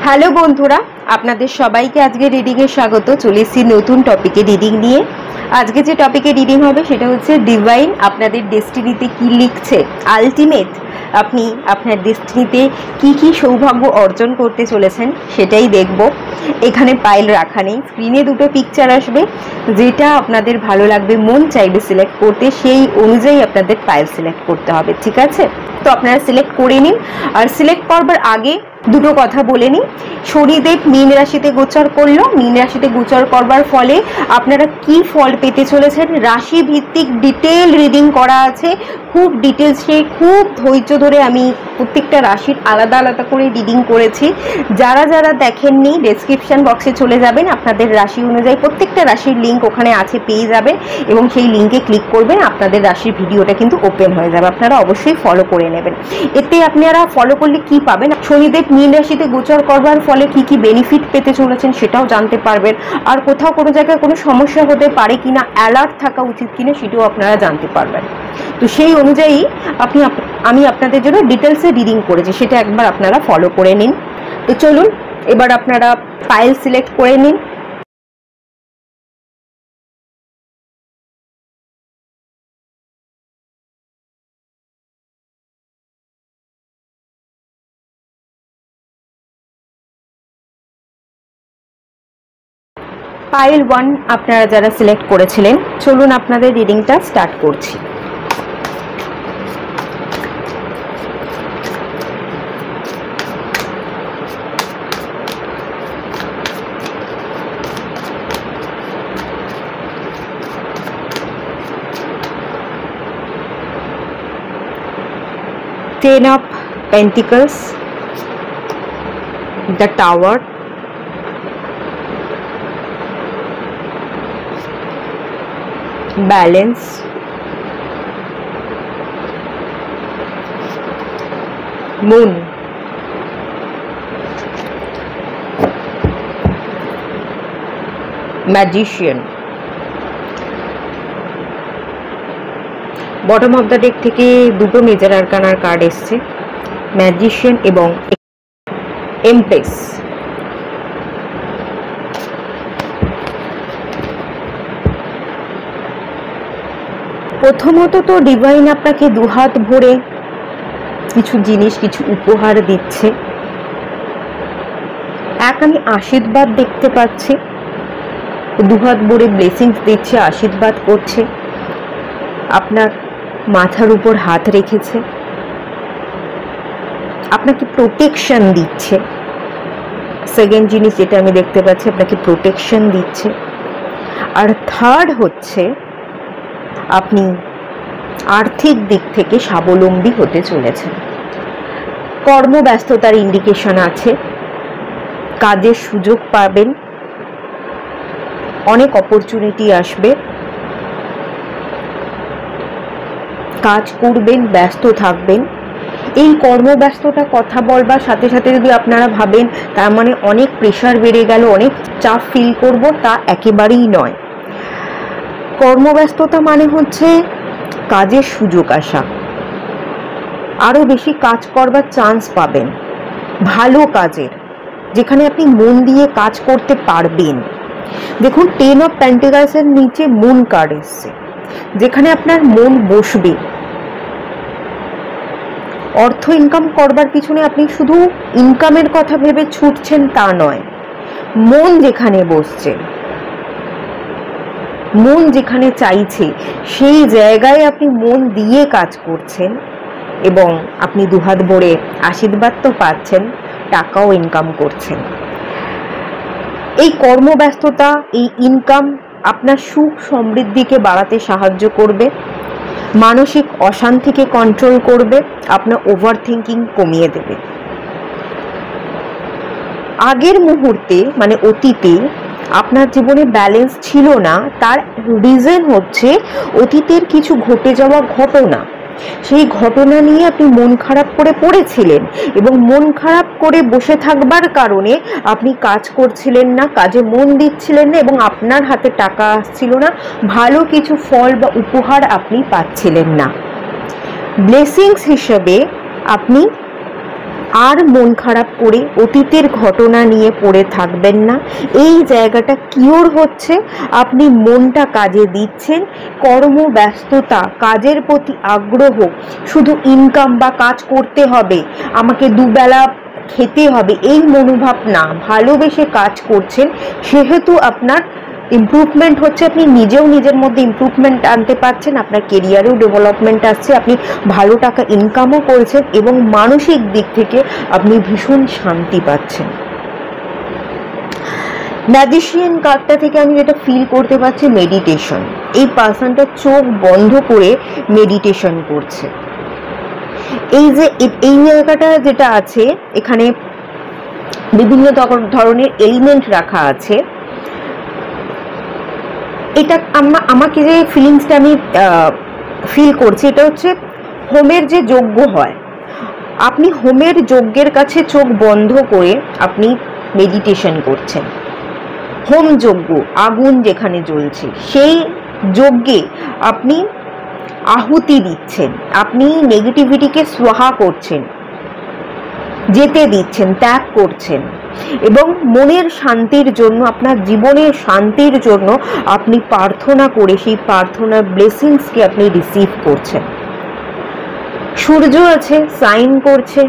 Hello বন্ধুরা, আপনাদের সবাইকে আজকে রিডিংয়ে স্বাগত। চলে এসেছি নতুন টপিকে রিডিং নিয়ে। আজকে যে টপিকে রিডিং হবে সেটা হচ্ছে ডিভাইন আপনাদের ডেস্টিনিতে কি লিখছে। আলটিমেট আপনি আপনার ডেস্টিনিতে কি কি সৌভাগ্য অর্জন করতে চলেছেন সেটাই দেখব। এখানে পাইল রাখা নেই, স্ক্রিনে দুটো পিকচার আসবে, যেটা আপনাদের ভালো লাগবে, মন চাইবে সিলেক্ট করতে, সেই অনুযায়ী আপনাদের পাইল সিলেক্ট করতে হবে। ঠিক আছে, তো আপনারা সিলেক্ট করে নিন। আর সিলেক্ট করবার আগে দুটো কথা বলে নিই। শনিদেব মীন রাশিতে গোচর করলো। মীন রাশিতে গোচর করবার ফলে আপনারা কি ফল পেতে চলেছেন রাশি ভিত্তিক ডিটেল রিডিং করা আছে। খুব ডিটেলসে, খুব ধৈর্য ধরে আমি প্রত্যেকটা রাশির আলাদা আলাদা করে রিডিং করেছি। যারা যারা দেখেননি ডেসক্রিপশন বক্সে চলে যাবেন, আপনাদের রাশি অনুযায়ী প্রত্যেকটা রাশির লিঙ্ক ওখানে আছে, পেয়ে যাবেন এবং সেই লিঙ্কে ক্লিক করবেন, আপনাদের রাশির ভিডিওটা কিন্তু ওপেন হয়ে যাবে। আপনারা অবশ্যই ফলো করে নেবেন। এতে আপনারা ফলো করলে কি পাবেন, শনিদেব মীন রাশিতে গোচর করবার ফলে কি কি বেনিফিট পেতে চলেছেন সেটাও জানতে পারবেন। আর কোথাও কোনো জায়গায় কোনো সমস্যা হতে পারে কিনা, অ্যালার্ট থাকা উচিত কিনা সেটাও আপনারা জানতে পারবেন। তো সেই অনুযায়ী আমি আপনাদের জন্য ডিটেলসে রিডিং করেছি, সেটা একবার আপনারা ফলো করে নিন। তো চলুন এবার আপনারা ফাইল সিলেক্ট করে নিন। পাইল 1 আপনারা যারা সিলেক্ট করেছিলেন, চলুন আপনাদের রিডিংটা স্টার্ট করছি। Ten of Pentacles, the Tower, Balance, Moon, Magician। Bottom of the deck থেকে দুটো মেজর আরকানার কার্ড এসছে, ম্যাজিশিয়ান এবং এমপ্রেস। প্রথমত তো ডিভাইন আপনাকে দুহাত ভরে কিছু জিনিস, কিছু উপহার দিচ্ছে। আমি আশীর্বাদ দেখতে পাচ্ছি, দুহাত ভরে ব্লেসিংস দিচ্ছে, আশীর্বাদ করছে, আপনার মাথার উপর হাত রেখেছে, আপনাকে প্রোটেকশন দিচ্ছে। সেকেন্ড জিনিস যেটা আমি দেখতে পাচ্ছি, আপনাকে প্রোটেকশন দিচ্ছে। আর থার্ড হচ্ছে আপনি আর্থিক দিক থেকে স্বাবলম্বী হতে চলেছেন। কর্মব্যস্ততার ইন্ডিকেশন আছে, কাজের সুযোগ পাবেন, অনেক অপরচুনিটি আসবে, কাজ করবেন, ব্যস্ত থাকবেন। এই কর্মব্যস্ততা কথা বলবার সাথে সাথে যদি আপনারা ভাবেন তার মানে অনেক প্রেশার বেড়ে গেল, অনেক চাপ ফিল করব, তা একেবারেই নয়। কর্মব্যস্ততা মানে হচ্ছে কাজের সুযোগ আসা, আরও বেশি কাজ করবার চান্স পাবেন, ভালো কাজের, যেখানে আপনি মন দিয়ে কাজ করতে পারবেন। দেখুন, 10 অফ পেন্টিকালসের নিচে মুন কার্ড এসছে, যেখানে আপনার মন বসবে। অর্থ ইনকাম করবার পিছনে আপনি শুধু ইনকামের কথা ভেবে ছুটছেন তা নয়, মন যেখানে বসছে, মন যেখানে চাইছে সেই জায়গায় আপনি মন দিয়ে কাজ করছেন এবং আপনি দুহাত ভরে আশীর্বাদ তো পাচ্ছেন, টাকাও ইনকাম করছেন। এই কর্মব্যস্ততা, এই ইনকাম আপনার সুখ সমৃদ্ধিকে বাড়াতে সাহায্য করবে, মানসিক অশান্তিকে কন্ট্রোল করবে, আপনার ওভার থিঙ্কিং কমিয়ে দেবে। আগের মুহূর্তে মানে অতীতে আপনার জীবনে ব্যালেন্স ছিল না, তার রিজন হচ্ছে অতীতের কিছু ঘটে যাওয়া ঘটনা। সেই ঘটনা নিয়ে আপনি মন খারাপ করে পড়েছিলেন এবং মন খারাপ করে বসে থাকবার কারণে আপনি কাজ করছিলেন না, কাজে মন দিচ্ছিলেন না এবং আপনার হাতে টাকা আসছিল না, ভালো কিছু ফল বা উপহার আপনি পাচ্ছিলেন না। ব্লেসিংস হিসেবে আপনি আর মন খারাপ করে অতীতের ঘটনা নিয়ে পড়ে থাকবেন না। এই জায়গাটা কিওর হচ্ছে, আপনি মনটা কাজে দিচ্ছেন, কর্মব্যস্ততা, কাজের প্রতি আগ্রহ, শুধু ইনকাম বা কাজ করতে হবে, আমাকে দুবেলা খেতে হবে, এই মনোভাব না, ভালোবেসে কাজ করছেন, সেহেতু আপনার ইমপ্রুভমেন্ট হচ্ছে, আপনি নিজেও নিজের মধ্যে ইমপ্রুভমেন্ট আনতে পারছেন, আপনার কেরিয়ারেও ডেভেলপমেন্ট আসছে, আপনি ভালো টাকা ইনকামও করেছেন এবং মানসিক দিক থেকে আপনি ভীষণ শান্তি পাচ্ছেন। ম্যাজিশিয়ান কার্ডটা থেকে আমি যেটা ফিল করতে পারছি, মেডিটেশন। এই পার্সনটা চোখ বন্ধ করে মেডিটেশন করছে। এই যে এই জায়গাটা যেটা আছে, এখানে বিভিন্ন ধরনের এলিমেন্ট রাখা আছে। এটা আমাকে যে ফিলিংসটা আমি ফিল করছি, এটা হচ্ছে হোমের যে যজ্ঞ হয়, আপনি হোমের যজ্ঞের কাছে চোখ বন্ধ করে আপনি মেডিটেশন করছেন। হোম যজ্ঞ, আগুন যেখানে জ্বলছে, সেই যজ্ঞে আপনি আহুতি দিচ্ছেন, আপনি নেগেটিভিটিকে সোহা করছেন, যেতে দিচ্ছেন, ত্যাগ করছেন এবং মনের শান্তির জন্য, আপনার জীবনের শান্তির জন্য আপনি প্রার্থনা করে সেই প্রার্থনার ব্লেসিংসকে আপনি রিসিভ করছেন। সূর্য আছে, সাইন করছে,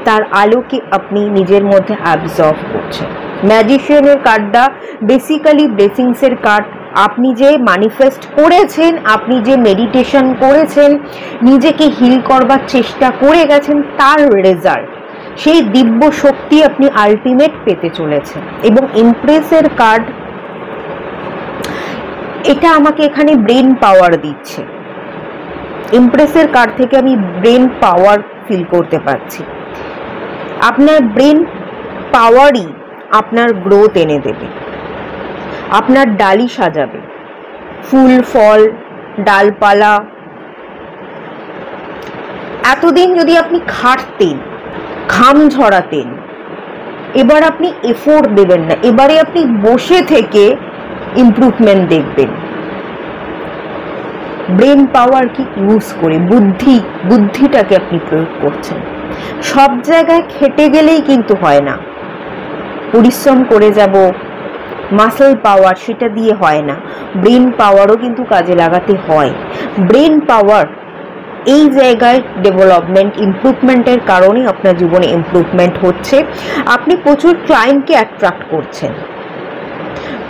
তার আলোকে আপনি নিজের মধ্যে অ্যাবজর্ব করছেন। ম্যাজিশিয়ানের কার্ডটা বেসিক্যালি ব্লেসিংসের কার্ড। আপনি যে ম্যানিফেস্ট করেছেন, আপনি যে মেডিটেশন করেছেন, নিজেকে হিল করবার চেষ্টা করে গেছেন, তার রেজাল্ট, সেই দিব্য শক্তি আপনি আলটিমেট পেতে চলেছেন। এবং ইমপ্রেসের কার্ড, এটা আমাকে এখানে ব্রেন পাওয়ার দিচ্ছে। ইমপ্রেসের কার্ড থেকে আমি ব্রেন পাওয়ার ফিল করতে পারছি। আপনার ব্রেন পাওয়ারই আপনার গ্রোথ এনে দেবে, আপনার ডালি সাজাবে, ফুল ফল ডালপালা। এতদিন যদি আপনি খাটতেন, ঘাম ঝরাতেন, এবার আপনি এফোর্ট দেবেন না, এবারে আপনি বসে থেকে ইমপ্রুভমেন্ট দেখবেন। ব্রেন পাওয়ার কি ইউজ করে, বুদ্ধিটাকে আপনি প্রয়োগ করছেন। সব জায়গায় খেটে গেলেই কিন্তু হয় না, পরিশ্রম করে যাব, মাসল পাওয়ার, সেটা দিয়ে হয় না, ব্রেন পাওয়ারও কিন্তু কাজে লাগাতে হয়। ব্রেন পাওয়ার এই জায়গায় ডেভেলপমেন্ট, ইমপ্রুভমেন্টের কারণে আপনার জীবনে ইমপ্রুভমেন্ট হচ্ছে। আপনি প্রচুর ক্লায়েন্টকে অ্যাট্রাক্ট করছেন।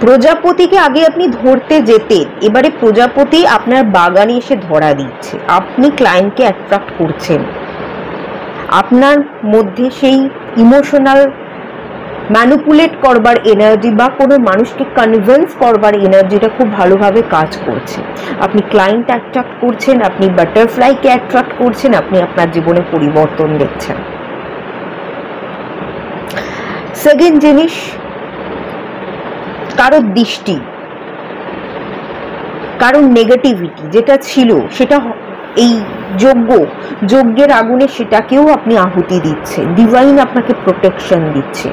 প্রজাপতিকে আগে আপনি ধরতে যেতেন, এবারে প্রজাপতি আপনার বাগানে এসে ধরা দিচ্ছে। আপনি ক্লায়েন্টকে অ্যাট্রাক্ট করছেন, আপনার মধ্যে সেই ইমোশনাল ম্যানিপুলেট করবার এনার্জি বা কোনো মানুষকে কনভিন্স করবার এনার্জিটা খুব ভালোভাবে কাজ করছে। আপনি ক্লায়েন্ট অ্যাট্রাক্ট করছেন, আপনি বাটারফ্লাইকে অ্যাট্রাক্ট করছেন, আপনি আপনার জীবনে পরিবর্তন দেখছেন। সেকেন্ড জিনিস, কারোর দৃষ্টি, কারোর নেগেটিভিটি যেটা ছিল, সেটা এই যজ্ঞের আগুনে সেটাকেও আপনি আহুতি দিচ্ছে। ডিভাইন আপনাকে প্রোটেকশন দিচ্ছে।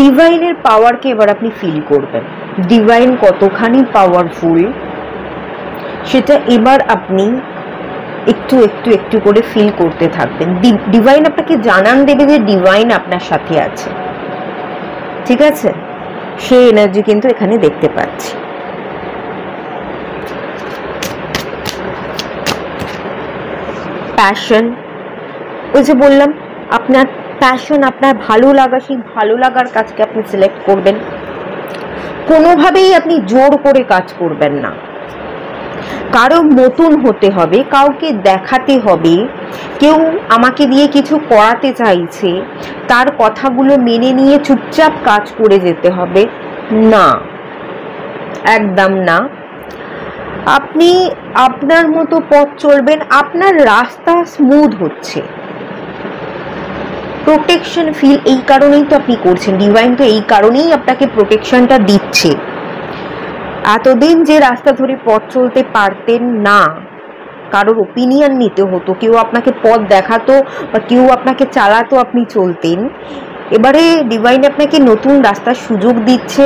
ডিভাইনের পাওয়ারকে এবার আপনি ফিল করবেন, ডিভাইন কতখানি পাওয়ারফুল সেটা এবার আপনি একটু একটু একটু করে ফিল করতে থাকবেন। ডিভাইন আপনাকে জানান দেবে যে ডিভাইন আপনার সাথে আছে, ঠিক আছে? সেই এনার্জি কিন্তু এখানে দেখতে পাচ্ছি। প্যাশন, ওই যে বললাম, আপনার প্যাশন, আপনার ভালো লাগা, সেই ভালো লাগার কাজকে আপনি সিলেক্ট করবেন। কোনোভাবেই আপনি জোর করে কাজ করবেন না। কারো নতুন হতে হবে, কাউকে দেখাতে হবে, কেউ আমাকে দিয়ে কিছু করাতে চাইছে, তার কথাগুলো মেনে নিয়ে চুপচাপ কাজ করে যেতে হবে না, একদম না। আপনি আপনার মতো পথ চলবেন, আপনার রাস্তা স্মুথ হচ্ছে। প্রোটেকশন ফিল এই কারণেই তো আপনি করছেন, ডিভাইন তো এই কারণেই আপনাকে প্রোটেকশনটা দিচ্ছে। এতদিন যে রাস্তা ধরে পথ চলতে পারতেন না, কারোর ওপিনিয়ন নিতে হতো, কেউ আপনাকে পথ দেখাতো বা কেউ আপনাকে চালাতো, আপনি চলতেন, এবারে ডিভাইন আপনাকে নতুন রাস্তার সুযোগ দিচ্ছে,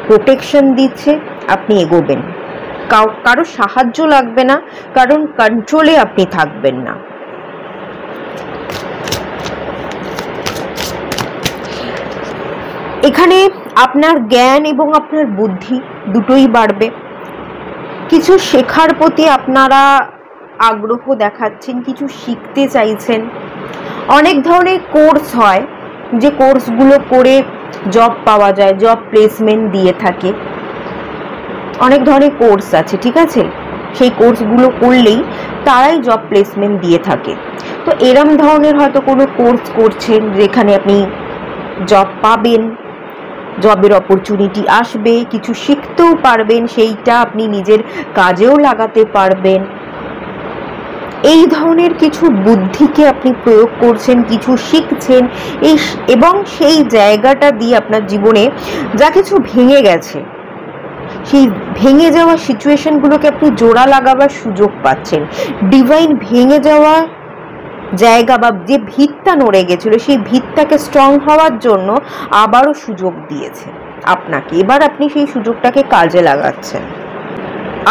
প্রোটেকশন দিচ্ছে, আপনি এগোবেন। কারো সাহায্য লাগবে না, কারণ কন্ট্রোলে আপনি থাকবেন না। এখানে আপনার জ্ঞান এবং আপনার বুদ্ধি দুটোই বাড়বে। কিছু শেখার প্রতি আপনারা আগ্রহ দেখাচ্ছেন, কিছু শিখতে চাইছেন। অনেক ধরনের কোর্স হয়, যে কোর্সগুলো করে জব পাওয়া যায়, জব প্লেসমেন্ট দিয়ে থাকে। অনেক ধরনের কোর্স আছে, ঠিক আছে, সেই কোর্সগুলো করলেই তারাই জব প্লেসমেন্ট দিয়ে থাকে। তো এরম ধরনের হয়তো কোনো কোর্স করছেন যেখানে আপনি জব পাবেন, জবের অপরচুনিটি আসবে, কিছু শিখতেও পারবেন, সেইটা আপনি নিজের কাজেও লাগাতে পারবেন। এই ধরনের কিছু বুদ্ধিকে আপনি প্রয়োগ করছেন, কিছু শিখছেন, এবং সেই জায়গাটা দিয়ে আপনার জীবনে যা কিছু ভেঙে গেছে, সেই ভেঙে যাওয়া সিচুয়েশনগুলোকে আপনি জোড়া লাগাবার সুযোগ পাচ্ছেন। ডিভাইন ভেঙে যাওয়া জায়গা বা যে ভিতটা নড়ে গেছিল, সেই ভিতটাকে স্ট্রং হওয়ার জন্য আবারও সুযোগ দিয়েছে আপনাকে। এবার আপনি সেই সুযোগটাকে কাজে লাগাচ্ছেন।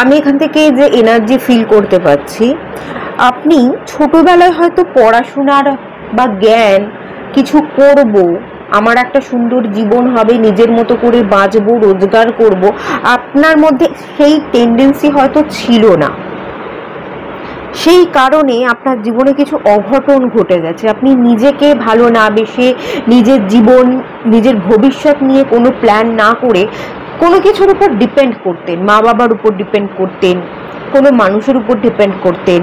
আমি এখান থেকে যে এনার্জি ফিল করতে পারছি, আপনি ছোটবেলায় হয়তো পড়াশোনার বা জ্ঞান কিছু করব, আমার একটা সুন্দর জীবন হবে, নিজের মতো করে বাঁচবো, রোজগার করব, আপনার মধ্যে সেই টেন্ডেন্সি হয়তো ছিল না। সেই কারণে আপনার জীবনে কিছু অঘটন ঘটে গেছে। আপনি নিজেকে ভালো না বেসে, নিজের জীবন, নিজের ভবিষ্যৎ নিয়ে কোনো প্ল্যান না করে কোনো কিছুর উপর ডিপেন্ড করতেন, মা বাবার উপর ডিপেন্ড করতেন, কোনো মানুষের উপর ডিপেন্ড করতেন।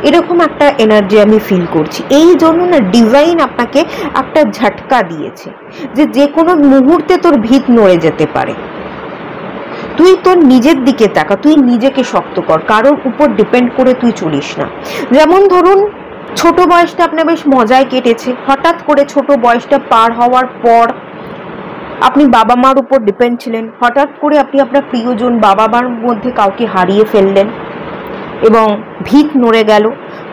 এরকম একটা এনার্জি আমি ফিল করছি। এই জন্য না ডিভাইন আপনাকে একটা ঝটকা দিয়েছে যে কোনো মুহূর্তে তোর ভিত নড়ে যেতে পারে। তুই তোর নিজের দিকে তাকা, তুই নিজেকে শক্ত কর, কারোর উপর ডিপেন্ড করে তুই চলিস না। যেমন ধরুন, ছোট বয়সটা আপনার বেশ মজায় কেটেছে, হঠাৎ করে ছোট বয়সটা পার হওয়ার পর আপনি বাবা মার উপর ডিপেন্ড ছিলেন, হঠাৎ করে আপনি আপনার প্রিয়জন বাবা মার মধ্যে কাউকে হারিয়ে ফেললেন এবং ভিত নড়ে গেল।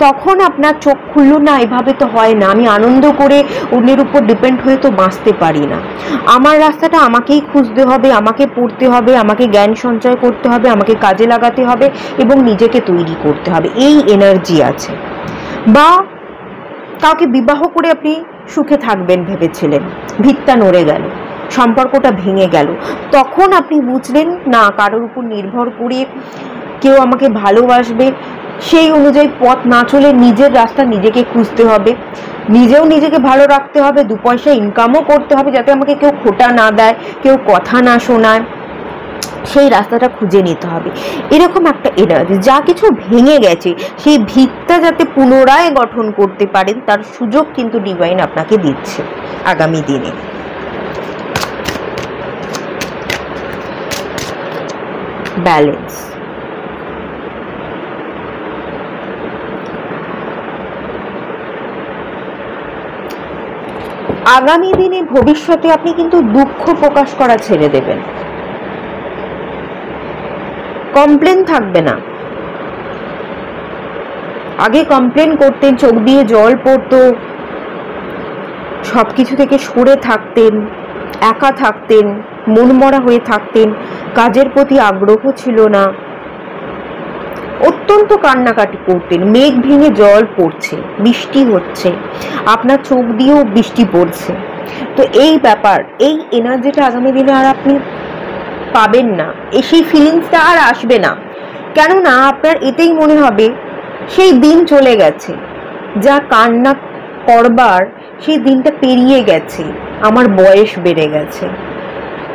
তখন আপনার চোখ খুলল, না এভাবে তো হয় না, আমি আনন্দ করে অন্যের উপর ডিপেন্ড হয়ে তো বাঁচতে পারি না, আমার রাস্তাটা আমাকেই খুঁজতে হবে, আমাকে পড়তে হবে, আমাকে জ্ঞান সঞ্চয় করতে হবে, আমাকে কাজে লাগাতে হবে এবং নিজেকে তৈরি করতে হবে। এই এনার্জি আছে। বা কাউকে বিবাহ করে আপনি সুখে থাকবেন ভেবেছিলেন, ভিতটা নড়ে গেল, সম্পর্কটা ভেঙে গেল, তখন আপনি বুঝলেন না কারোর উপর নির্ভর করে কেউ আমাকে ভালোবাসবে, সেই অনুযায়ী পথ না চলে নিজের রাস্তা নিজেকে খুঁজতে হবে, নিজেও নিজেকে ভালো রাখতে হবে, দু পয়সা ইনকামও করতে হবে যাতে আমাকে কেউ খোটা না দেয়, কেউ কথা না শোনায়, সেই রাস্তাটা খুঁজে নিতে হবে। এরকম একটা এনার্জি, যা কিছু ভেঙে গেছে সেই ভিতটা যাতে পুনরায় গঠন করতে পারেন তার সুযোগ কিন্তু ডিভাইন আপনাকে দিচ্ছে আগামী দিনে। ব্যালেন্স। আগামী দিনে ভবিষ্যতে আপনি কিন্তু দুঃখ প্রকাশ করা ছেড়ে দেবেন, কমপ্লেন থাকবে না। আগে কমপ্লেন করতেন, চোখ দিয়ে জল পড়তো, সবকিছু থেকে সরে থাকতেন, একা থাকতেন, মনমরা হয়ে থাকতেন, কাজের প্রতি আগ্রহ ছিল না, অত্যন্ত কান্নাকাটি করতেন। মেঘ ভেঙে জল পড়ছে, বৃষ্টি হচ্ছে, আপনার চোখ দিয়েও বৃষ্টি পড়ছে। তো এই ব্যাপার, এই এনার্জিটা আগামী দিনে আর আপনি পাবেন না, সেই ফিলিংসটা আর আসবে না। কেননা আপনার এতেই মনে হবে সেই দিন চলে গেছে, যা কান্না করবার সেই দিনটা পেরিয়ে গেছে, আমার বয়স বেড়ে গেছে।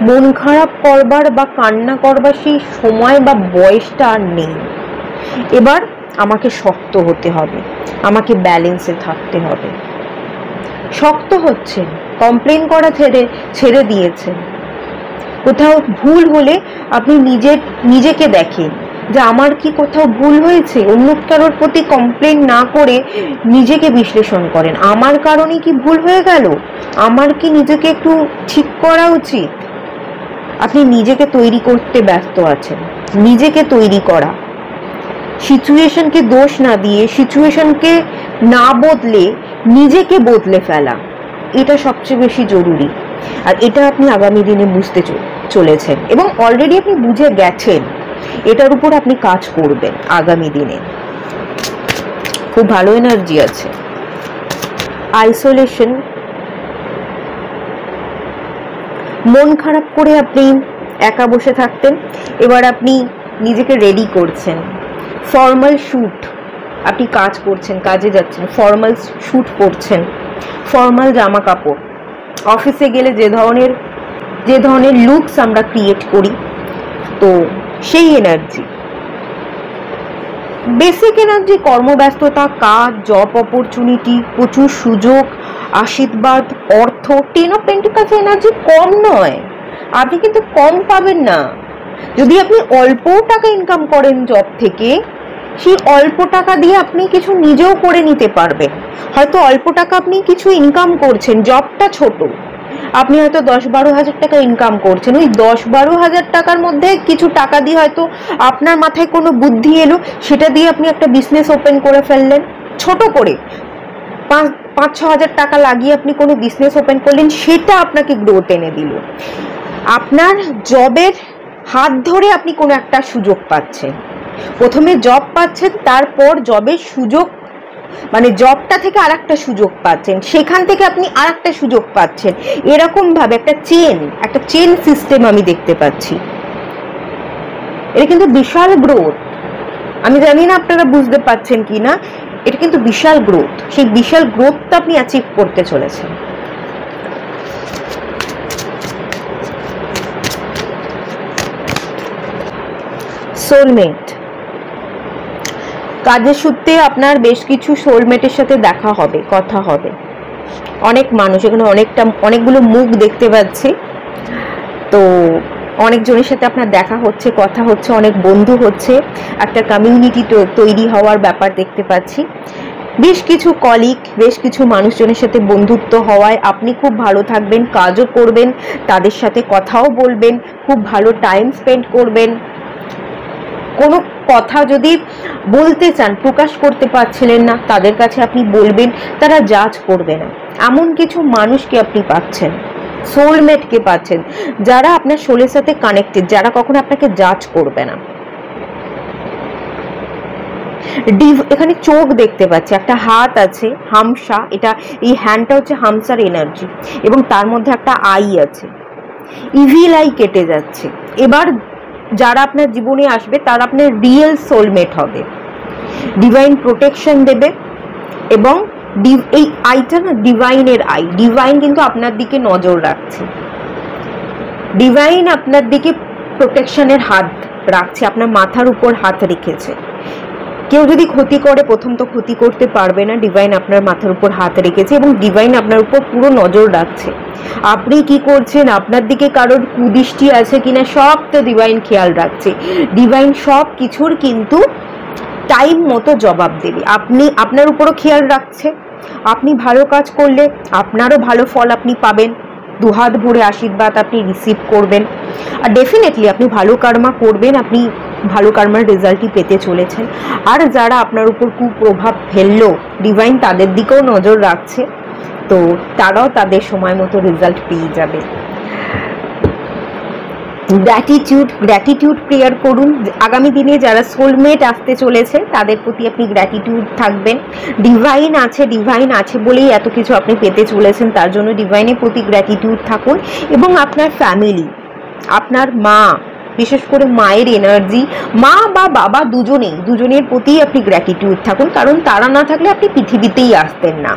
মন খারাপ করবার বা কান্না করবার সেই সময় বা বয়সটা আর নেই। এবার আমাকে শক্ত হতে হবে, আমাকে ব্যালেন্সে থাকতে হবে। শক্ত হচ্ছেন, কমপ্লেন করা ছেড়ে দিয়েছেন। কোথাও ভুল হলে আপনি নিজেকে দেখেন যে আমার কি কোথাও ভুল হয়েছে, অন্য কারোর প্রতি কমপ্লেন না করে নিজেকে বিশ্লেষণ করেন, আমার কারণে কি ভুল হয়ে গেল, আমার কি নিজেকে একটু ঠিক করা উচিত। আপনি নিজেকে তৈরি করতে ব্যস্ত আছেন, নিজেকে তৈরি করা, সিচুয়েশনকে দোষ না দিয়ে, সিচুয়েশনকে না বদলে নিজেকে বদলে ফেলা, এটা সবচেয়ে বেশি জরুরি। আর এটা আপনি আগামী দিনে বুঝতে চলেছেন এবং অলরেডি আপনি বুঝে গেছেন। এটার উপর আপনি কাজ করবেন আগামী দিনে। খুব ভালো এনার্জি আছে। আইসোলেশন, মন খারাপ করে আপনি একা বসে থাকতেন, এবার আপনি নিজেকে রেডি করছেন, ফর্মাল শ্যুট, আপনি কাজ করছেন, কাজে যাচ্ছেন, ফর্মাল শ্যুট পরছেন, ফর্মাল জামা কাপড়, অফিসে গেলে যে ধরনের লুকস আমরা ক্রিয়েট করি, তো সেই এনার্জি, বেসিক এনার্জি, কর্মব্যস্ততা, কাজ, জব অপরচুনিটি, প্রচুর সুযোগ, আশীর্বাদ, অর্থ, 10 অফ পেন্টিকলস এনার্জি কম নয়, আপনি কিন্তু কম পাবেন না। যদি আপনি অল্প টাকা ইনকাম করেন জব থেকে, সেই অল্প টাকা দিয়ে আপনি কিছু নিজেও করে নিতে পারবেন। হয়তো অল্প টাকা আপনি কিছু ইনকাম করছেন, জবটা ছোট, আপনি হয়তো 10-12 হাজার টাকা ইনকাম করছেন, ওই 10-12 হাজার টাকার মধ্যে কিছু টাকা দিয়ে হয়তো আপনার মাথায় কোনো বুদ্ধি এলো, সেটা দিয়ে আপনি একটা বিজনেস ওপেন করে ফেললেন, ছোট করে 5-6 হাজার টাকা লাগিয়ে আপনি কোনো বিজনেস ওপেন করলেন, সেটা আপনাকে গ্রোথ এনে দিল। আপনার জবের হাত ধরে আপনি কোনো একটা সুযোগ পাচ্ছেন, প্রথমে জব পাচ্ছেন, তারপর জবের সুযোগ, মানে জবটা থেকে আরেকটা সুযোগ পাচ্ছেন, সেখান থেকে আপনি আরেকটা সুযোগ পাচ্ছেন, এরকম ভাবে একটা চেন সিস্টেম আমি দেখতে পাচ্ছি। এটা কিন্তু বিশাল গ্রোথ, আমি জানি না আপনারা বুঝতে পারছেন কি না, এটা কিন্তু বিশাল গ্রোথ, সেই বিশাল গ্রোথটা আপনি অ্যাচিভ করতে চলেছেন। সোলমেট, কাজের সূত্রে আপনার বেশ কিছু সোলমেটের সাথে দেখা হবে, কথা হবে, অনেক মানুষ, এখানে অনেকগুলো মুখ দেখতে পাচ্ছি, তো অনেকজনের সাথে আপনার দেখা হচ্ছে, কথা হচ্ছে, অনেক বন্ধু হচ্ছে, একটা কমিউনিটি তৈরি হওয়ার ব্যাপার দেখতে পাচ্ছি, বেশ কিছু কলিগ, বেশ কিছু মানুষজনের সাথে বন্ধুত্ব হওয়ায় আপনি খুব ভালো থাকবেন, কাজও করবেন, তাদের সাথে কথাও বলবেন, খুব ভালো টাইম স্পেন্ড করবেন। কোনো কথা যদি বলতে চান, প্রকাশ করতে পারছিলেন না, তাদের কাছে আপনি বলবেন, তারা জাজ করবে না, এমন কিছু মানুষকে আপনি পাচ্ছেন, সোলমেটকে পাচ্ছেন, যারা আপনার সোলের সাথে কানেক্টেড, যারা কখনো আপনাকে জাজ করবে না। এখানে চোখ দেখতে পাচ্ছি, একটা হাত আছে, হামসা, এটা এই হ্যান্ডটা হচ্ছে হামসার এনার্জি, এবং তার মধ্যে একটা আই আছে, ইভিল আই কেটে যাচ্ছে। এবার যারা আপনার জীবনে আসবে তারা আপনার রিয়েল সোলমেট হবে, ডিভাইন প্রোটেকশন দেবে, এবং এই আইটা না ডিভাইনের আই, ডিভাইন কিন্তু আপনার দিকে নজর রাখছে, ডিভাইন আপনার দিকে প্রোটেকশনের হাত রাখছে, আপনার মাথার উপর হাত রেখেছে। কেউ যদি ক্ষতি করে, প্রথম তো ক্ষতি করতে পারবে না, ডিভাইন আপনার মাথার উপর হাত রেখেছে এবং ডিভাইন আপনার উপর পুরো নজর রাখছে। আপনি কি করছেন, আপনার দিকে কারোর কুদৃষ্টি আছে কিনা, সব তো ডিভাইন খেয়াল রাখছে। ডিভাইন সব কিছুর কিন্তু টাইম মতো জবাব দেবে, আপনার উপরও খেয়াল রাখছে। আপনি ভালো কাজ করলে আপনারও ভালো ফল আপনি পাবেন, দুহাত ভরে আশীর্বাদ আপনি রিসিভ করবেন, আর ডেফিনেটলি আপনি ভালো কর্মা করবেন, আপনি ভালো কর্মার রেজাল্টই পেতে চলেছেন। আর যারা আপনার উপর কুপ্রভাব ফেললো, ডিভাইন তাদের দিকেও নজর রাখছে, তো তারাও তাদের সময় মতো রেজাল্ট পেয়ে যাবে। গ্র্যাটিটিউড প্রেয়ার করুন, আগামী দিনে যারা সোলমেট আসতে চলেছে তাদের প্রতি আপনি গ্র্যাটিটিউড থাকবেন। ডিভাইন আছে বলেই এত কিছু আপনি পেতে চলেছেন, তার জন্য ডিভাইনের প্রতি গ্র্যাটিটিউড থাকুন। এবং আপনার ফ্যামিলি, আপনার মা, বিশেষ করে মায়ের এনার্জি, মা বা বাবা দুজনের প্রতি আপনি গ্র্যাটিটিউড থাকুন, কারণ তারা না থাকলে আপনি পৃথিবীতেই আসতেন না।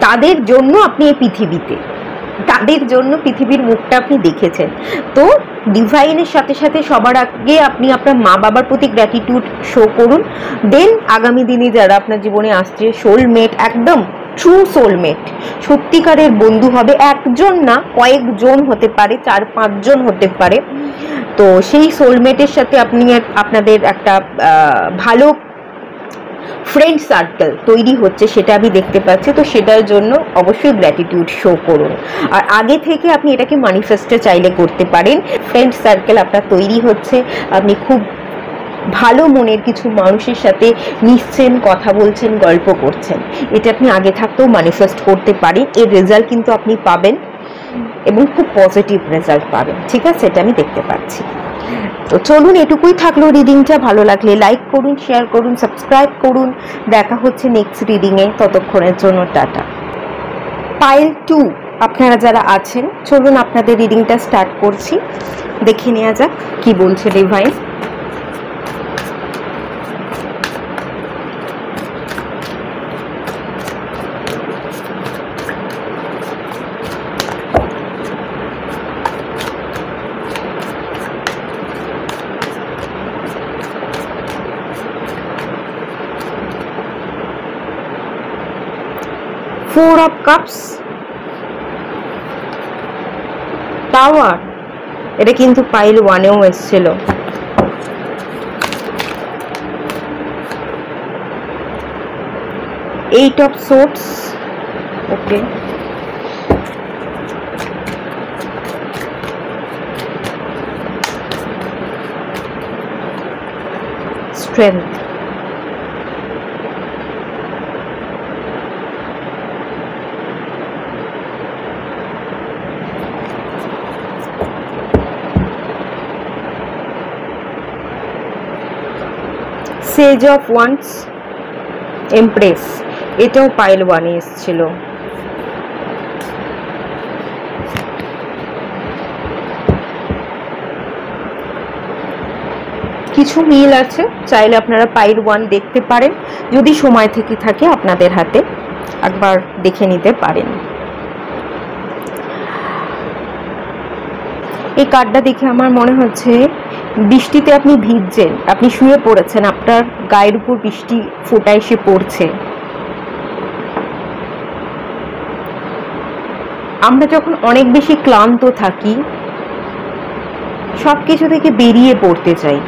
তাদের জন্য আপনি এই পৃথিবীতে, তাদের জন্য পৃথিবীর মুখটা আপনি দেখেছেন। তো ডিভাইনের সাথে সাথে সবার আগে আপনি আপনার মা বাবার প্রতি গ্র্যাটিটিউড শো করুন। দেন আগামী দিনে যারা আপনার জীবনে আসছে, সোলমেট, একদম ট্রু সোলমেট, সত্যিকারের বন্ধু হবে, একজন না কয়েকজন হতে পারে, 4-5 জন হতে পারে। তো সেই সোলমেটের সাথে আপনাদের একটা ভালো ফ্রেন্ড সার্কেল তৈরি হচ্ছে, সেটা আমি দেখতে পাচ্ছি। তো সেটার জন্য অবশ্যই গ্র্যাটিটিউড শো করুন, আর আগে থেকে আপনি এটাকে ম্যানিফেস্টে চাইলে করতে পারেন। ফ্রেন্ড সার্কেল আপনার তৈরি হচ্ছে, আপনি খুব ভালো মনের কিছু মানুষের সাথে মিশছেন, কথা বলছেন, গল্প করছেন, এটা আপনি আগে থাকতেও ম্যানিফেস্ট করতে পারেন। এর রেজাল্ট কিন্তু আপনি পাবেন এবং খুব পজিটিভ রেজাল্ট পাবেন, ঠিক আছে, এটা আমি দেখতে পাচ্ছি। তো চলুন, এটুকুই থাকলো রিডিংটা। ভালো লাগলে লাইক করুন, শেয়ার করুন, সাবস্ক্রাইব করুন। দেখা হচ্ছে নেক্সট রিডিংয়ে, ততক্ষণের জন্য টাটা। পাইল 2 আপনারা যারা আছেন চলুন আপনাদের রিডিংটা স্টার্ট করছি, দেখে নেওয়া যাক কি বলছে divine. Four of Cups, Tower, এটা কিন্তু পাইল 1-এও এসেছিল। Eight of Swords, okay, Strength, Sage of Wands, Empress, এটাও পাইল 1-এ এসেছিল। কিছু মিল আছে, চাইলে আপনারা পাইল 1 দেখতে পারেন, যদি সময় থেকে থাকে আপনাদের হাতে একবার দেখে নিতে পারেন। এই কার্ডটা দেখে আমার মনে হচ্ছে বৃষ্টিতে আপনি ভিজছেন, আপনি শুয়ে পড়েছেন, আপনার গায়ের উপর বৃষ্টি ফোঁটা এসে পড়ছে। আমরা যখন অনেক বেশি ক্লান্ত থাকি সবকিছু থেকে বেরিয়ে পড়তে চাই,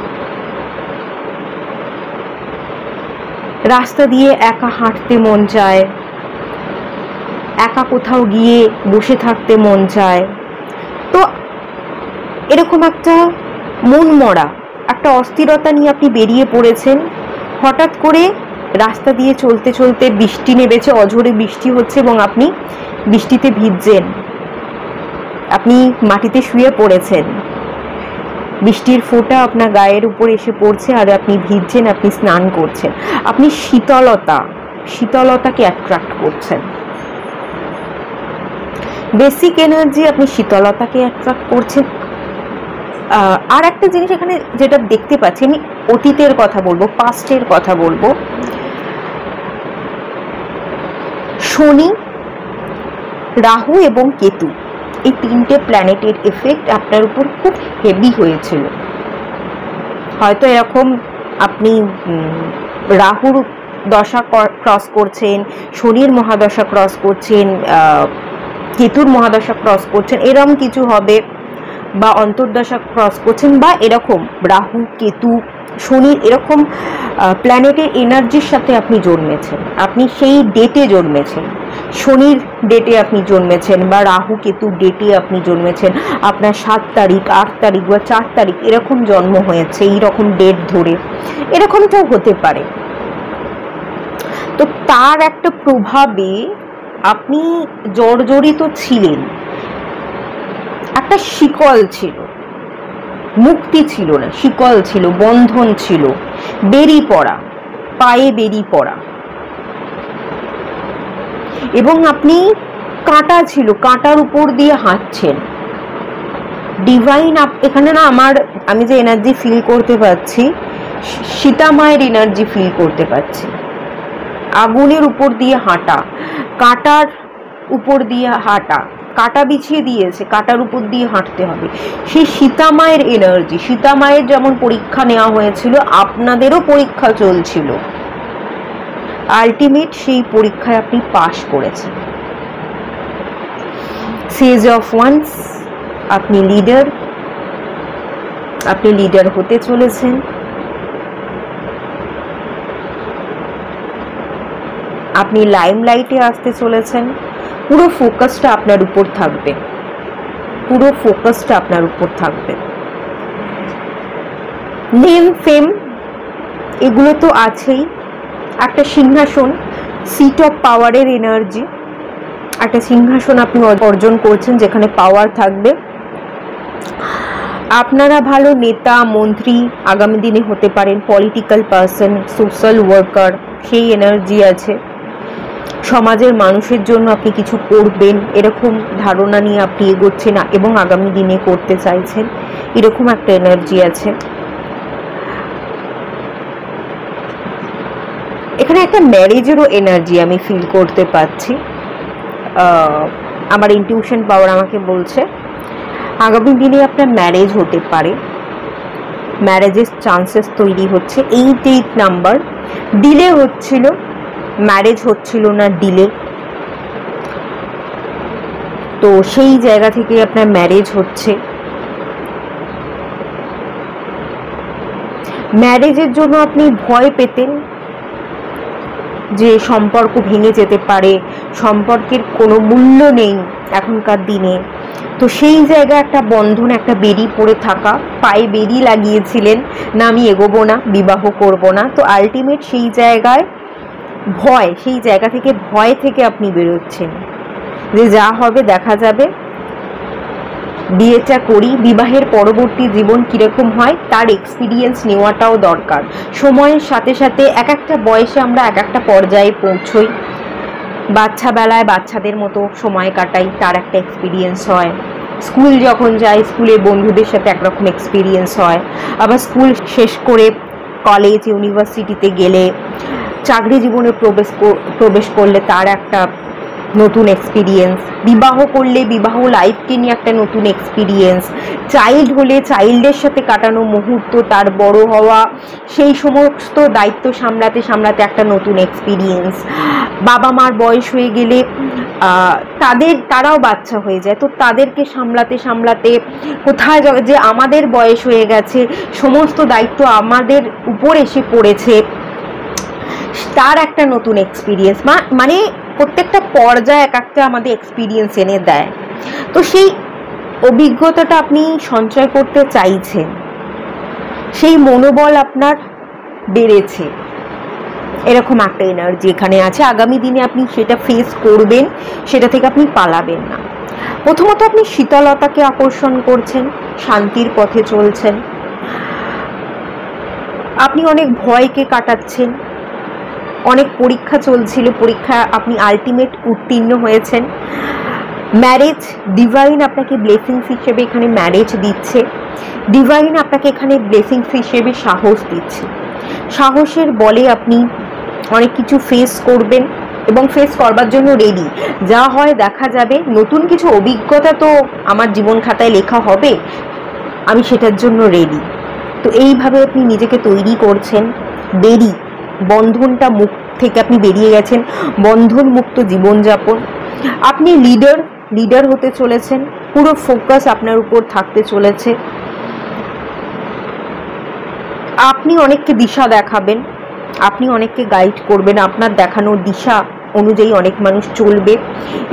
রাস্তা দিয়ে একা হাঁটতে মন চায়, একা কোথাও গিয়ে বসে থাকতে মন চায়। তো এরকম একটা মন মরা একটা অস্থিরতা নিয়ে আপনি বেরিয়ে পড়েছেন, হঠাৎ করে রাস্তা দিয়ে চলতে চলতে বৃষ্টি নেমেছে, অঝোরে বৃষ্টি হচ্ছে এবং আপনি বৃষ্টিতে ভিজছেন, আপনি মাটিতে শুয়ে পড়েছেন, বৃষ্টির ফোঁটা আপনার গায়ের উপর এসে পড়ছে আর আপনি ভিজছেন, আপনি স্নান করছেন, আপনি শীতলতাকে অ্যাট্রাক্ট করছেন, বেসিক এনার্জি, আপনি শীতলতাকে অ্যাট্রাক্ট করছেন। আর একটা জিনিস এখানে যেটা দেখতে পাচ্ছি, আমি অতীতের কথা বলবো, পাস্টের কথা বলবো। শনি, রাহু এবং কেতু, এই তিনটে প্ল্যানেটের এফেক্ট আপনার উপর খুব হেভি হয়েছিল। হয়তো এরকম আপনি রাহুর দশা ক্রস করছেন, শনির মহাদশা ক্রস করছেন, কেতুর মহাদশা ক্রস করছেন, এরকম কিছু হবে, বা অন্তর্দশা ক্রস করছেন, বা এরকম রাহু কেতু শনির এরকম প্ল্যানেটের এনার্জির সাথে আপনি জন্মেছেন, আপনি সেই ডেটে জন্মেছেন, শনির ডেটে আপনি জন্মেছেন বা রাহু কেতু ডেটে আপনি জন্মেছেন, আপনার 7 তারিখ 8 তারিখ বা 4 তারিখ এরকম জন্ম হয়েছে, এইরকম ডেট ধরে এরকমটাও হতে পারে। তো তার একটা প্রভাবে আপনি জর্জরিত ছিলেন, একটা শিকল ছিল, মুক্তি ছিল না, শিকল ছিল, বন্ধন ছিল, বেরি পড়া, পায়ে বেরি পড়া, এবং আপনি কাঁটা ছিল, কাঁটার উপর দিয়ে হাঁটছেন। ডিভাইন এখানে না আমি যে এনার্জি ফিল করতে পাচ্ছি, সীতা মায়ের এনার্জি ফিল করতে পাচ্ছি। আগুনের উপর দিয়ে হাঁটা, কাঁটার উপর দিয়ে হাঁটা, কাঁটা বিছিয়ে দিয়েছে, কাঁটার উপর দিয়ে হাঁটতে হবে, সেই সীতা মায়ের এনার্জি। সীতা মায়ের যেমন পরীক্ষা নেওয়া হয়েছিল, আপনাদেরও পরীক্ষা চলছিল, আলটিমেট সেই পরীক্ষায় আপনি পাশ করেছেন। সেজ অফ ওয়ান্স, আপনি লিডার হতে চলেছেন। আপনি লাইমলাইটে আসতে চলেছেন। পুরো ফোকাসটা আপনার উপর থাকবে, পুরো ফোকাসটা আপনার উপর থাকবে। নেম ফেম এগুলো তো আছেই, একটা সিংহাসন, সিট অফ পাওয়ারের এনার্জি, একটা সিংহাসন আপনি অর্জন করছেন যেখানে পাওয়ার থাকবে। আপনারা ভালো নেতা মন্ত্রী আগামী দিনে হতে পারেন, পলিটিক্যাল পার্সন, সোশ্যাল ওয়ার্কার, সেই এনার্জি আছে। সমাজের মানুষের জন্য আপনি কিছু করবেন, এরকম ধারণা নিয়ে আপনি এগোচ্ছেন এবং আগামী দিনে করতে চাইছেন, এরকম একটা এনার্জি আছে। এখানে একটা ম্যারেজেরও এনার্জি আমি ফিল করতে পারছি। আমার ইনটিউশন পাওয়ার আমাকে বলছে আগামী দিনে আপনার ম্যারেজ হতে পারে, ম্যারেজের চান্সেস তৈরি হচ্ছে। 8 নাম্বার, ডিলে হচ্ছিল, ম্যারেজ হচ্ছিল না, ডিলে, তো সেই জায়গা থেকে আপনার ম্যারেজ হচ্ছে। ম্যারেজের জন্য আপনি ভয় পেতেন যে সম্পর্ক ভেঙে যেতে পারে, সম্পর্কের কোনো মূল্য নেই এখনকার দিনে, তো সেই জায়গায় একটা বন্ধন, একটা বেরি পড়ে থাকা, পায়ে বেরি লাগিয়েছিলেন না আমি এগোবো না, বিবাহ করব না, তো আলটিমেট সেই জায়গায় ভয়, সেই জায়গা থেকে ভয় থেকে আপনি বেরোচ্ছেন যে যা হবে দেখা যাবে, বিয়েটা করি, বিবাহের পরবর্তী জীবন কীরকম হয় তার এক্সপিরিয়েন্স নেওয়াটাও দরকার। সময়ের সাথে সাথে এক একটা বয়সে আমরা এক একটা পর্যায়ে পৌঁছই, বাচ্চা বেলায় বাচ্চাদের মতো সময় কাটাই, তার একটা এক্সপিরিয়েন্স হয়। স্কুল যখন যাই, স্কুলে বন্ধুদের সাথে একরকম এক্সপিরিয়েন্স হয়, আবার স্কুল শেষ করে কলেজ ইউনিভার্সিটিতে গেলে, চাকরি জীবনে প্রবেশ করলে তার একটা নতুন এক্সপিরিয়েন্স, বিবাহ করলে বিবাহ লাইফকে নিয়ে একটা নতুন এক্সপিরিয়েন্স, চাইল্ড হলে চাইল্ডের সাথে কাটানো মুহূর্ত, তার বড় হওয়া, সেই সমস্ত দায়িত্ব সামলাতে সামলাতে একটা নতুন এক্সপিরিয়েন্স, বাবা মার বয়স হয়ে গেলে তারাও বাচ্চা হয়ে যায়, তো তাদেরকে সামলাতে সামলাতে কোথায় যে আমাদের বয়স হয়ে গেছে, সমস্ত দায়িত্ব আমাদের উপর এসে পড়েছে, তার একটা নতুন এক্সপিরিয়েন্স, মানে প্রত্যেকটা পর্যায়ে এক একটা আমাদের এক্সপিরিয়েন্স এনে দেয়। তো সেই অভিজ্ঞতাটা আপনি সঞ্চয় করতে চাইছেন, সেই মনোবল আপনার বেড়েছে, এরকম একটা এনার্জি এখানে আছে। আগামী দিনে আপনি সেটা ফেস করবেন, সেটা থেকে আপনি পালাবেন না। প্রথমত আপনি শীতলতাকে আকর্ষণ করছেন, শান্তির পথে চলছেন, আপনি অনেক ভয়কে কাটাচ্ছেন, অনেক পরীক্ষা চলছিল, পরীক্ষা আপনি আলটিমেট উত্তীর্ণ হয়েছেন। ম্যারেজ, ডিভাইন আপনাকে ব্লেসিংস হিসেবে এখানে ম্যারেজ দিচ্ছে, ডিভাইন আপনাকে এখানে ব্লেসিংস হিসেবে সাহস দিচ্ছে, সাহসের বলে আপনি অনেক কিছু ফেস করবেন এবং ফেস করবার জন্য রেডি, যা হয় দেখা যাবে। নতুন কিছু অভিজ্ঞতা তো আমার জীবন খাতায় লেখা হবে, আমি সেটার জন্য রেডি। তো এইভাবে আপনি নিজেকে তৈরি করছেন, বন্ধনটা মুখ থেকে আপনি বেরিয়ে গেছেন, বন্ধন মুক্ত জীবনযাপন। আপনি লিডার হতে চলেছেন, পুরো ফোকাস আপনার উপর থাকতে চলেছে, আপনি অনেককে দিশা দেখাবেন, আপনি অনেককে গাইড করবেন, আপনার দেখানো দিশা অনুযায়ী অনেক মানুষ চলবে,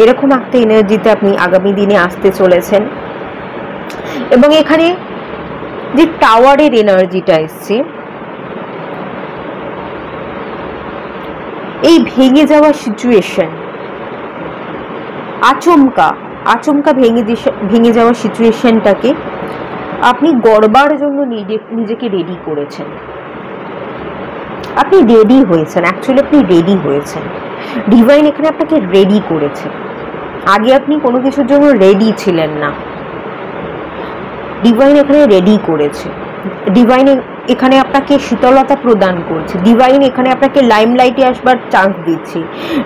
এরকম একটা এনার্জিতে আপনি আগামী দিনে আসতে চলেছেন। এবং এখানে যে টাওয়ারের এনার্জিটা এসছে, এই ভেঙে যাওয়া সিচুয়েশন, আচমকা ভেঙে যাওয়া সিচুয়েশনটাকে আপনি গড়বার জন্য নিজেকে রেডি করেছেন, আপনি রেডি হয়েছেন, অ্যাকচুয়ালি আপনি রেডি হয়েছেন, ডিভাইন এখানে আপনাকে রেডি করেছে। আগে আপনি কোনো কিছুর জন্য রেডি ছিলেন না, ডিভাইন এখানে রেডি করেছে, ডিভাইন এখানে আপনাকে শীতলতা প্রদান করছে, ডিভাইন এখানে আপনাকে লাইমলাইটে আসবার চান্স দিচ্ছে,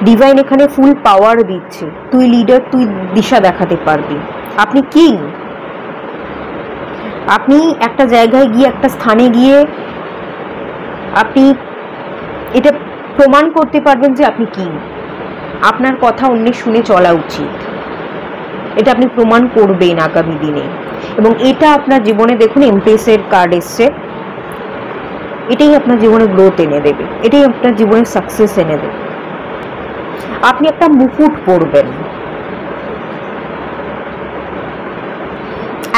ডিভাইন এখানে ফুল পাওয়ার দিচ্ছে, তুই লিডার, তুই দিশা দেখাতে পারবি, আপনি কিং, আপনি একটা জায়গায় গিয়ে, একটা স্থানে গিয়ে আপনি এটা প্রমাণ করতে পারবেন যে আপনি কিং, আপনার কথা অন্যের শুনে চলা উচিত, এটা আপনি প্রমাণ করবেন আগামী দিনে। এবং এটা আপনার জীবনে দেখুন এমপ্রেসের কার্ড এসছে, এটাই আপনার জীবনে গ্রোথ এনে দেবে, এটাই আপনার জীবনে সাকসেস এনে দেবে। আপনি একটা মুকুট পরবেন,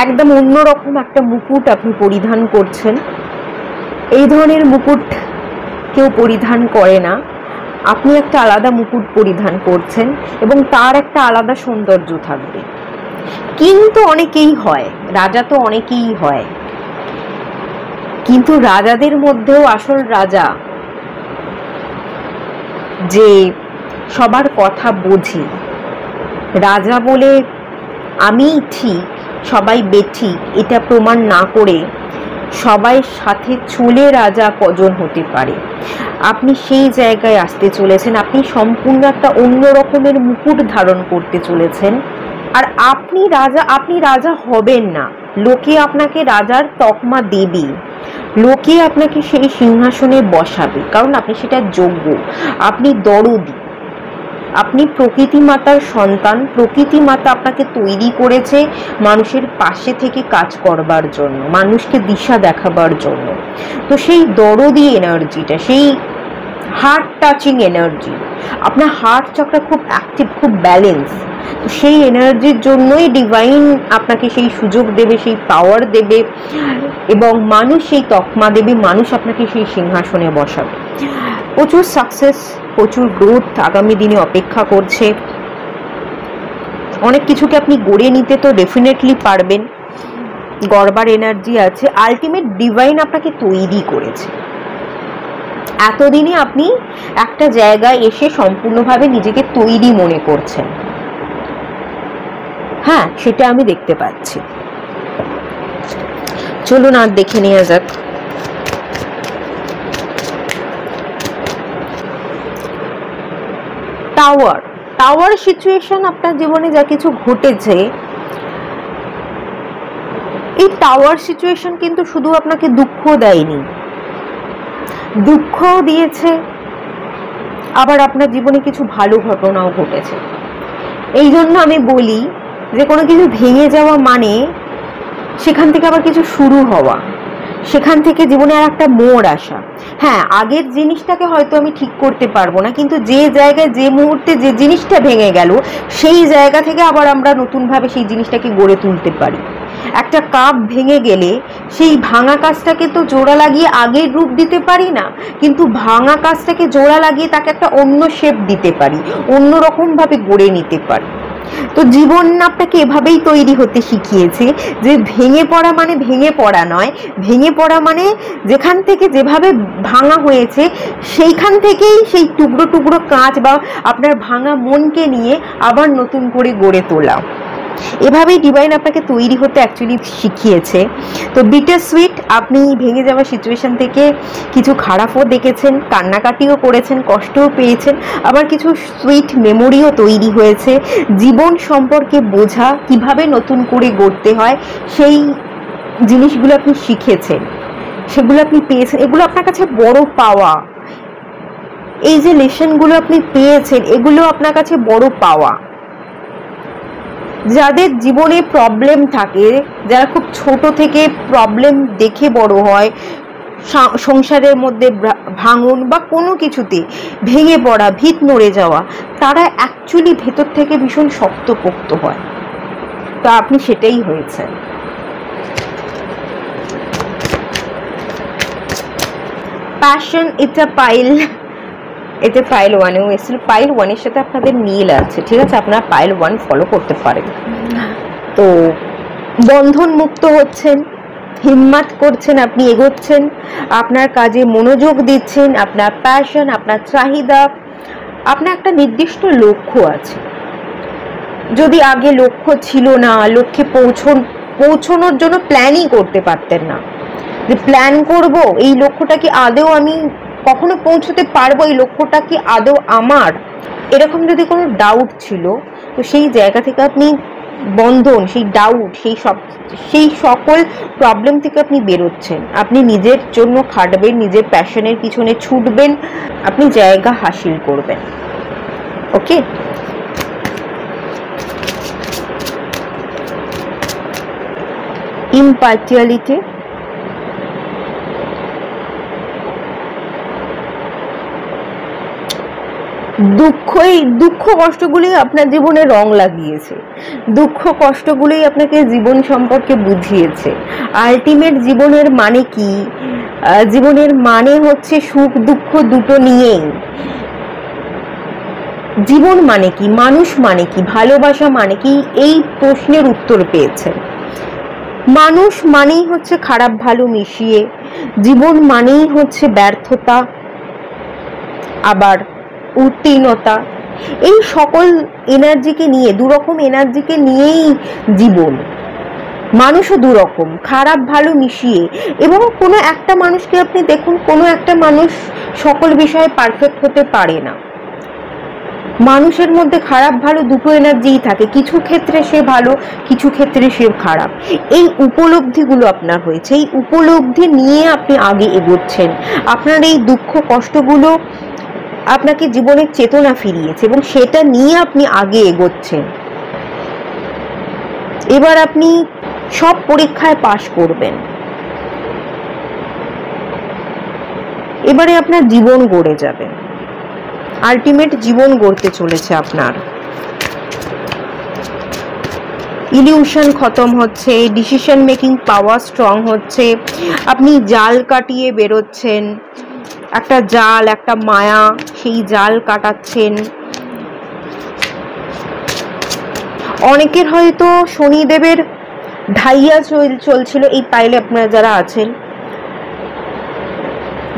একদম অন্যরকম একটা মুকুট আপনি পরিধান করছেন, এই ধরনের মুকুট কেউ পরিধান করে না, আপনি একটা আলাদা মুকুট পরিধান করছেন এবং তার একটা আলাদা সৌন্দর্য থাকবে। কিন্তু অনেকেই হয়, রাজা তো অনেকেই হয়, কিন্তু রাজাদের মধ্যেও আসল রাজা যে সবার কথা বুঝি, রাজা বলে আমি ঠিক সবাই বেঠিক এটা প্রমাণ না করে সবাই সাথে চলে রাজা কজন হতে পারে, আপনি সেই জায়গায় আসতে চলেছেন। আপনি সম্পূর্ণ একটা অন্য রকমের মুকুট ধারণ করতে চলেছেন। আর আপনি রাজা হবেন না, লোকে আপনাকে রাজার তকমা দেবে, লোকে আপনাকে সেই সিংহাসনে বসাবে, কারণ আপনি সেটা যোগ্য। আপনি দরদি, আপনি প্রকৃতি মাতার সন্তান। প্রকৃতি মাতা আপনাকে তৈরি করেছে মানুষের পাশে থেকে কাজ করবার জন্য, মানুষকে দিশা দেখাবার জন্য। তো সেই দরদি এনার্জিটা, সেই হার্ট টাচিং এনার্জি, আপনার হার্ট চক্র খুব অ্যাক্টিভ, খুব ব্যালেন্স। তো সেই এনার্জির জন্যই ডিভাইন আপনাকে সেই সুযোগ দেবে, সেই পাওয়ার দেবে, এবং মানুষ সেই তকমা দেবে, মানুষ আপনাকে সেই সিংহাসনে বসাবে। প্রচুর সাকসেস, প্রচুর গ্রোথ আগামী দিনে অপেক্ষা করছে। অনেক কিছুকে আপনি গড়ে নিতে তো ডেফিনেটলি পারবেন, গড়বার এনার্জি আছে। আলটিমেট ডিভাইন আপনাকে তৈরি করেছে। এতদিনে আপনি একটা জায়গায় এসে সম্পূর্ণভাবে নিজেকে তৈরি মনে করছেন। হ্যাঁ, সেটা আমি দেখতে পাচ্ছি। চলুন আর দেখে নেওয়া যাক। টাওয়ার সিচুয়েশন, আপনার জীবনে যা কিছু ঘটেছে, এই টাওয়ার সিচুয়েশন কিন্তু শুধু আপনাকে দুঃখ দেয়নি, দুঃখও দিয়েছে, আবার আপনার জীবনে কিছু ভালো ঘটনাও ঘটেছে। এই জন্য আমি বলি যে কোনো কিছু ভেঙে যাওয়া মানে সেখান থেকে আবার কিছু শুরু হওয়া, সেখান থেকে জীবনে আর একটা মোড় আসা। হ্যাঁ, আগের জিনিসটাকে হয়তো আমি ঠিক করতে পারবো না, কিন্তু যে জায়গায় যে মুহূর্তে যে জিনিসটা ভেঙে গেল সেই জায়গা থেকে আবার আমরা নতুনভাবে সেই জিনিসটাকে গড়ে তুলতে পারি। একটা কাপ ভেঙে গেলে সেই ভাঙা কাজটাকে তো জোড়া লাগিয়ে আগের রূপ দিতে পারি না, কিন্তু ভাঙা কাজটাকে জোড়া লাগিয়ে তাকে একটা অন্য শেপ দিতে পারি, অন্য রকমভাবে গড়ে নিতে পারি। তো জীবন আপনাকে এভাবেই তৈরি হতে শিখিয়েছে যে ভেঙে পড়া মানে ভেঙে পড়া নয়, ভেঙে পড়া মানে যেখান থেকে যেভাবে ভাঙা হয়েছে সেইখান থেকেই সেই টুকরো টুকরো কাঁচ বা আপনার ভাঙা মনকে নিয়ে আবার নতুন করে গড়ে তোলা। এভাবেই ডিভাইন আপনাকে তৈরি হতে অ্যাকচুয়ালি শিখিয়েছে। তো বিটার সুইট, আপনি ভেঙে যাওয়া সিচুয়েশন থেকে কিছু খারাপও দেখেছেন, কান্নাকাটিও করেছেন, কষ্টও পেয়েছেন, আবার কিছু সুইট মেমোরিও তৈরি হয়েছে। জীবন সম্পর্কে বোঝা, কিভাবে নতুন করে গড়তে হয়, সেই জিনিসগুলো আপনি শিখেছেন, সেগুলো আপনি পেয়েছেন। এগুলো আপনার কাছে বড় পাওয়া। এই যে লেসনগুলো আপনি পেয়েছেন, এগুলো আপনার কাছে বড় পাওয়া। যাদের জীবনে প্রবলেম থাকে, যারা খুব ছোট থেকে প্রবলেম দেখে বড় হয়, সংসারের মধ্যে ভাঙন বা কোনো কিছুতে ভেঙে পড়া, ভিত নড়ে যাওয়া, তারা অ্যাকচুয়ালি ভেতর থেকে ভীষণ শক্তপোক্ত হয়। তো আপনি সেটাই হয়েছেন। প্যাশন, এটা পাইল, এতে পাইল ওয়ানেও এসেছিল। পাইল ওয়ানের সাথে আপনাদের মিল আছে, ঠিক আছে, আপনারা পাইল ওয়ান ফলো করতে পারেন। তো বন্ধন মুক্ত হচ্ছেন, হিম্মত করছেন, আপনি এগোচ্ছেন, আপনার কাজে মনোযোগ দিচ্ছেন, আপনার প্যাশন, আপনার চাহিদা, আপনার একটা নির্দিষ্ট লক্ষ্য আছে। যদি আগে লক্ষ্য ছিল না, লক্ষ্যে পৌঁছানোর জন্য প্ল্যানই করতে পারতেন না, যে প্ল্যান করব এই লক্ষ্যটা কি আদৌ আমি কখনো পৌঁছতে পারবো, এই লক্ষ্যটা কি আদৌ আমার, এরকম যদি কোনো ডাউট ছিল, তো সেই জায়গা থেকে আপনি বন্ধন, সেই ডাউট, সেই সকল প্রবলেম থেকে আপনি বেরোচ্ছেন। আপনি নিজের জন্য খাটবেন, নিজের প্যাশনের পিছনে ছুটবেন, আপনি জায়গা হাসিল করবেন। ওকে, ইম্পার্টিয়ালিটি, দুঃখ কষ্টগুলি আপনার জীবনে রং লাগিয়েছে, দুঃখ কষ্টগুলি আপনাকে জীবন সম্পর্কে বুঝিয়েছে। আলটিমেট জীবনের মানে কি? জীবনের মানে হচ্ছে সুখ দুঃখ দুটো নিয়েই। জীবন মানে কি, মানুষ মানে কি, ভালোবাসা মানে কি, এই প্রশ্নের উত্তর পেয়েছেন। মানুষ মানেই হচ্ছে খারাপ ভালো মিশিয়ে, জীবন মানেই হচ্ছে ব্যর্থতা, আবার উত্তীর্ণতা, এই সকল এনার্জিকে নিয়ে, দুরকম এনার্জিকে নিয়েই জীবন। মানুষও দুরকম, খারাপ ভালো মিশিয়ে। এবং কোনো একটা মানুষকে আপনি দেখুন, কোনো একটা মানুষ সকল বিষয়ে পারফেক্ট হতে পারে না। মানুষের মধ্যে খারাপ ভালো দুটো এনার্জিই থাকে, কিছু ক্ষেত্রে সে ভালো, কিছু ক্ষেত্রে সে খারাপ। এই উপলব্ধিগুলো আপনার হয়েছে, এই উপলব্ধি নিয়ে আপনি আগে এগোচ্ছেন। আপনার এই দুঃখ কষ্টগুলো আপনাকে জীবনের চেতনা ফিরিয়েছে এবং সেটা নিয়ে আপনি আগে এগোচ্ছেন। এবার আপনি সব পরীক্ষায় পাশ করবেন। এবারে আপনার জীবন গড়ে যাবে, আলটিমেট জীবন গড়তে চলেছে আপনার। ইলিউশন খতম হচ্ছে, ডিসিশন মেকিং পাওয়ার স্ট্রং হচ্ছে, আপনি জাল কাটিয়ে বেরোচ্ছেন, একটা জাল, একটা মায়া, সেই জাল কাটাচ্ছেন। অনেকের হয়তো শনিদেবের ঢাইয়া চলছিল, এই পাইলে আপনারা যারা আছেন,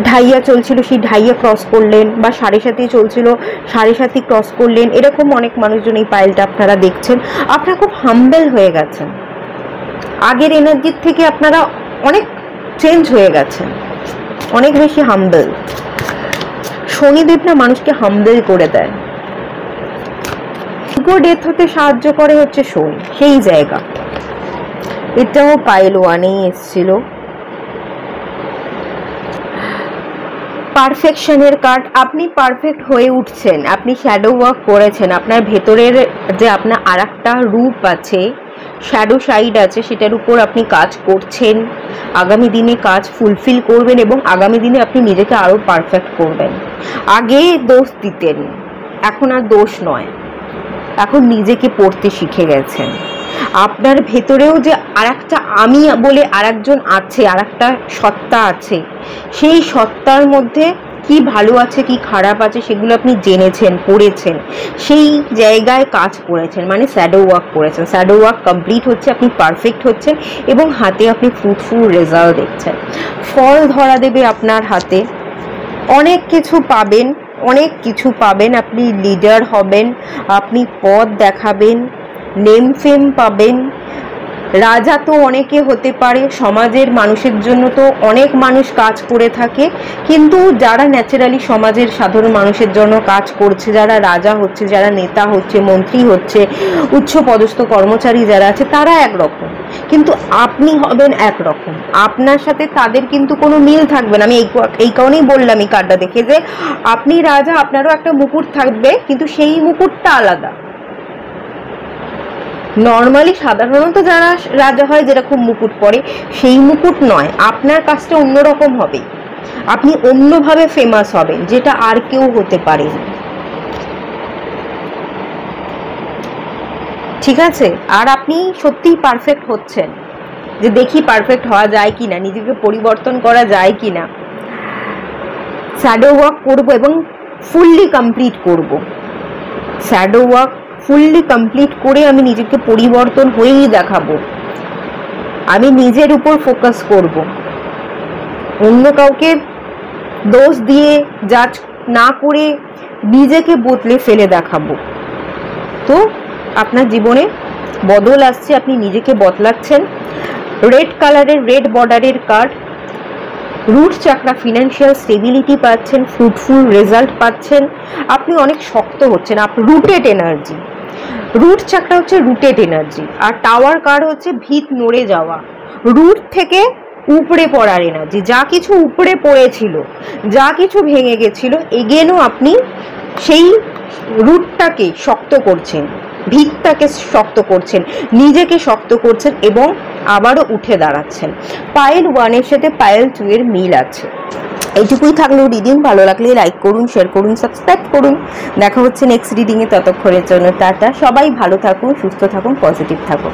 ঢাইয়া চলছিল, সেই ঢাইয়া ক্রস করলেন, বা 7.5 চলছিল, 7.5 ক্রস করলেন। এরকম অনেক মানুষজন এই পাইলটা আপনারা দেখছেন। আপনারা খুব হাম্বেল হয়ে গেছেন, আগের এনার্জির থেকে আপনারা অনেক চেঞ্জ হয়ে গেছেন, অনেক বেশি হাম্বেল। শনিদেব না মানুষকে হাম্বেল করে দেয়। ইগো ডেথ হতে সাহায্য করে হচ্ছে শনি, সেই জায়গা। এটাও পাইল 1-এই এসছিল। পারফেকশনের কার্ড, আপনি পারফেক্ট হয়ে উঠছেন, আপনি শ্যাডো ওয়ার্ক করেছেন, আপনার ভেতরের যে আপনার আরেকটা রূপ আছে, শ্যাডো সাইড আছে, সেটার উপর আপনি কাজ করছেন। আগামী দিনে কাজ ফুলফিল করবেন এবং আগামী দিনে আপনি নিজেকে আরও পারফেক্ট করবেন। আগে দোষ দিতেন, এখন আর দোষ নয়, এখন নিজেকে পড়তে শিখে গেছেন। আপনার ভেতরেও যে আরেকটা আমি বলে আরেকজন আছে, আরেকটা সত্তা আছে, সেই সত্তার মধ্যে কি ভালো আছে কি খারাপ আছে সেগুলো আপনি জেনেছেন, পড়েছেন, সেই জায়গায় কাজ করেছেন, মানে শ্যাডো ওয়ার্ক করেছেন। শ্যাডো ওয়ার্ক কমপ্লিট হচ্ছে, আপনি পারফেক্ট হচ্ছেন এবং হাতে আপনি ফ্রুটফুল রেজাল্ট দেখছেন। ফল ধরা দেবে আপনার হাতে, অনেক কিছু পাবেন, অনেক কিছু পাবেন। আপনি লিডার হবেন, আপনি পথ দেখাবেন, নেম ফেম পাবেন। রাজা তো অনেকে হতে পারে, সমাজের মানুষের জন্য তো অনেক মানুষ কাজ করে থাকে, কিন্তু যারা ন্যাচারালি সমাজের সাধারণ মানুষের জন্য কাজ করছে, যারা রাজা হচ্ছে, যারা নেতা হচ্ছে, মন্ত্রী হচ্ছে, উচ্চ পদস্থ কর্মচারী যারা আছে, তারা একরকম, কিন্তু আপনি হবেন একরকম। আপনার সাথে তাদের কিন্তু কোনো মিল থাকবে না। আমি এই কারণেই বললাম এই কার্ডটা দেখে যে আপনি রাজা, আপনারও একটা মুকুট থাকবে, কিন্তু সেই মুকুটটা আলাদা। নর্মালি সাধারণত যারা রাজা হয় যেরকম মুকুট পরে, সেই মুকুট নয়, আপনার কাজটা অন্যরকম হবে, আপনি অন্যভাবে ফেমাস হবেন, যেটা আর কেউ হতে পারে। ঠিক আছে? আর আপনি সত্যিই পারফেক্ট হচ্ছেন, যে দেখি পারফেক্ট হওয়া যায় কিনা, নিজেকে পরিবর্তন করা যায় কিনা। শ্যাডো ওয়ার্ক করবো এবং ফুললি কমপ্লিট করব। শ্যাডো ওয়ার্ক ফুললি কমপ্লিট করে আমি নিজেকে পরিবর্তন হয়েই দেখাবো। আমি নিজের উপর ফোকাস করব, অন্য কাউকে দোষ দিয়ে জাজ না করে নিজেকে বদলে ফেলে দেখাবো। তো আপনার জীবনে বদল আসছে, আপনি নিজেকে বদলাচ্ছেন। রেড কালারের, রেড বর্ডারের কার্ড, রুট চাকরা, ফিনান্সিয়াল স্টেবিলিটি পাচ্ছেন, ফ্রুটফুল রেজাল্ট পাচ্ছেন, আপনি অনেক শক্ত হচ্ছেন। রুটেড এনার্জি, রুট চাকরা হচ্ছে rooted energy, R tower card হচ্ছে ভিত নড়ে যাওয়া, রুট থেকে উপড়ে পড়ার এনার্জি। যা কিছু উপড়ে পড়েছিল, যা কিছু ভেঙে গেছিল, এগেনও আপনি সেই রুটটাকে শক্ত করছেন, ভিতটাকে শক্ত করছেন, নিজেকে শক্ত করছেন এবং আবারও উঠে দাঁড়াচ্ছেন। পাইল 1-এর সাথে পাইল 2-এর মিল আছে। এইটুকুই থাকলো রিডিং। ভালো লাগলে লাইক করুন, শেয়ার করুন, সাবস্ক্রাইব করুন। দেখা হচ্ছে নেক্সট রিডিংয়ে, ততক্ষণের জন্য টাটা। সবাই ভালো থাকুন, সুস্থ থাকুন, পজিটিভ থাকুন।